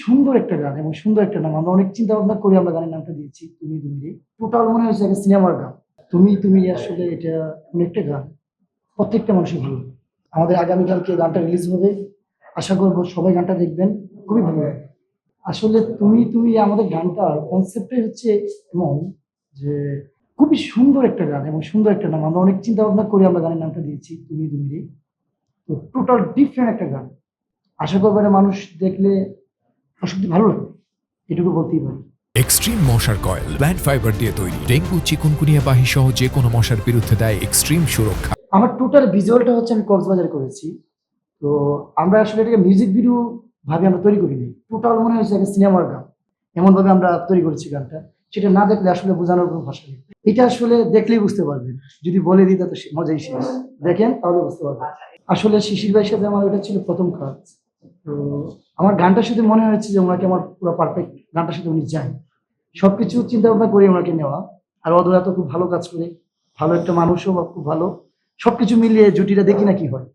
সুন্দর একটা গান এবং সুন্দর একটা নাম। আমরা অনেক চিন্তা ভাবনা করে আমরা গানের নামটা দিয়েছি তুমি তুমি রে। টোটাল মনে হয়েছে একটা সিনেমার গান। তুমি তুমি আসলে এটা এমন একটা গান প্রত্যেকটা মানুষের ভালো লাগে। আমাদের আগামীকালকে গানটা রিলিজ হবে। আশা করব সবাই গানটা দেখবেন। খুবই ভালো লাগবে। আসলে তুমি তুমি আমাদের গানটার কনসেপ্টই হচ্ছে এমন যে খুবই সুন্দর একটা গান এবং সুন্দর একটা নাম। আমরা অনেক চিন্তা ভাবনা করে আমরা গানের নামটা দিয়েছি তুমি তুমি রে। তো টোটাল ডিফারেন্ট একটা গান। আশা করবো এটা মানুষ দেখলে সত্যি ভালো লাগবে, এটুকু বলতেই পারি। এক্সট্রিম মশার কয়েল প্ল্যান্ট ফাইবার দিয়ে তৈরি, ডেঙ্গু চিকুনগুনিয়া বাহি সহ যে কোনো মশার বিরুদ্ধে দেয় এক্সট্রিম সুরক্ষা। আমার টোটাল ভিজুয়ালটা হচ্ছে আমি কক্সবাজারে করেছি। তো আমরা আসলে এটাকে মিউজিক ভিডিও ভাবে আমরা তৈরি করিনি। টোটাল মনে হয়েছে একটা সিনেমার গান। এমন ভাবে আমরা তৈরি করেছি গানটা। সেটা না দেখলে আসলে বোঝানোর কোনো ভাষা নেই। এটা আসলে দেখলেই বুঝতে পারবেন। যদি বলে দিই তো মজাই শেষ। দেখেন তাহলে বুঝতে পারবেন। আসলে শিশির ভাইয়ের সাথে আমার ওটা ছিল প্রথম কাজ। তো আমার গানটার সাথে মনে হয়েছে যে ওনাকে আমার পুরো পারফেক্ট গানটার সাথে উনি যায়। সবকিছু চিন্তা ভাবনা করে ওনাকে নেওয়া। আর অধরা তো খুব ভালো কাজ করে, ভালো একটা মানুষও খুব ভালো। সবকিছু মিলিয়ে জুটিটা দেখি না কি হয়।